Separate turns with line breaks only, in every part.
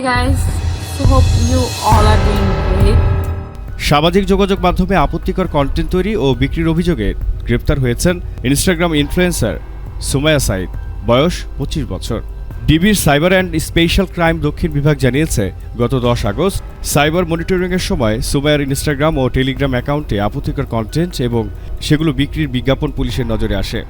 guys, so hope you all are doing great.
সামাজিক যোগাযোগ মাধ্যমে আপত্তিকর কন্টেন্ট তৈরি ও বিক্রির অভিযোগে গ্রেপ্তার হয়েছেন ইনস্টাগ্রাম ইনফ্লুয়েন্সার সুমাইয়া সাইদ, বয়স 25 বছর। ডিবির সাইবার অ্যান্ড স্পেশাল ক্রাইম দক্ষিণ বিভাগ জানিয়েছে, গত 10 আগস্ট সাইবার মনিটরিংয়ের সময় সুমাইয়ার ইনস্টাগ্রাম ও টেলিগ্রাম অ্যাকাউন্টে আপত্তিকর কন্টেন্ট এবং সেগুলো বিক্রির বিজ্ঞাপন পুলিশের নজরে আসে।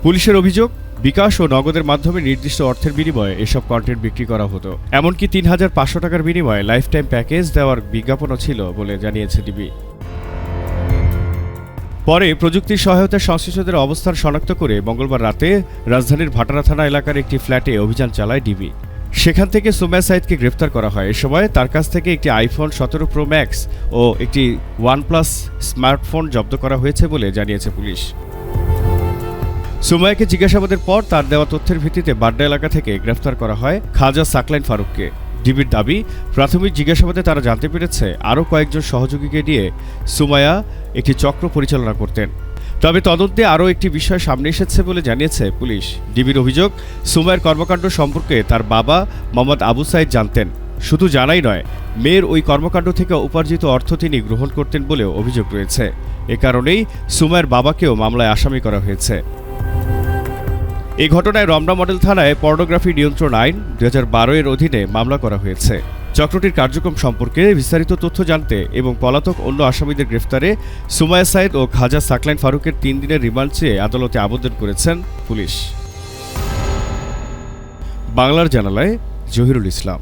পুলিশের অভিযোগ, বিকাশ ও নগদের মাধ্যমে নির্দিষ্ট অর্থের বিনিময়ে এসব কন্টেন্ট বিক্রি করা হতো। এমনকি ৩,৫০০ টাকার বিনিময়ে লাইফ টাইম প্যাকেজ দেওয়ার বিজ্ঞাপনও ছিল বলে জানিয়েছে ডিবি। পরে প্রযুক্তির সহায়তায় সংশ্লিষ্টদের অবস্থান শনাক্ত করে মঙ্গলবার রাতে রাজধানীর ভাটারা থানা এলাকার একটি ফ্ল্যাটে অভিযান চালায় ডিবি। সেখান থেকে সুমাইয়া সাইদকে গ্রেফতার করা হয়। এ সময় তার কাছ থেকে একটি আইফোন 17 প্রো ম্যাক্স ও একটি OnePlus স্মার্টফোন জব্দ করা হয়েছে বলে জানিয়েছে পুলিশ। সুমাইয়াকে জিজ্ঞাসাবাদের পর তার দেওয়া তথ্যের ভিত্তিতে বাড্ডা এলাকা থেকে গ্রেফতার করা হয় খাজা সাকলাইন ফারুককে। ডিবির দাবি, প্রাথমিক জিজ্ঞাসাবাদে তারা জানতে পেরেছে আরও কয়েকজন সহযোগীকে নিয়ে সুমাইয়া একটি চক্র পরিচালনা করতেন। তবে তদন্তে আরও একটি বিষয় সামনে এসেছে বলে জানিয়েছে পুলিশ। ডিবির অভিযোগ, সুমাইয়ার কর্মকাণ্ড সম্পর্কে তার বাবা মোহাম্মদ আবু সাইদ জানতেন। শুধু জানাই নয়, মেয়ের ওই কর্মকাণ্ড থেকে উপার্জিত অর্থ তিনি গ্রহণ করতেন বলেও অভিযোগ রয়েছে। এ কারণেই সুমাইয়ার বাবাকেও মামলায় আসামি করা হয়েছে। এই ঘটনায় রমনা মডেল থানায় পর্নোগ্রাফি নিয়ন্ত্রণ আইন 2012 এর অধীনে মামলা করা হয়েছে। চক্রটির কার্যক্রম সম্পর্কে বিস্তারিত তথ্য জানতে এবং পলাতক অন্য আসামিদের গ্রেফতারে সুমাইয়া সাইদ ও খাজা সাকলাইন ফারুকের 3 দিনের রিমান্ড চেয়ে আদালতে আবেদন করেছেন পুলিশ। বাংলার জানালায় জহিরুল ইসলাম।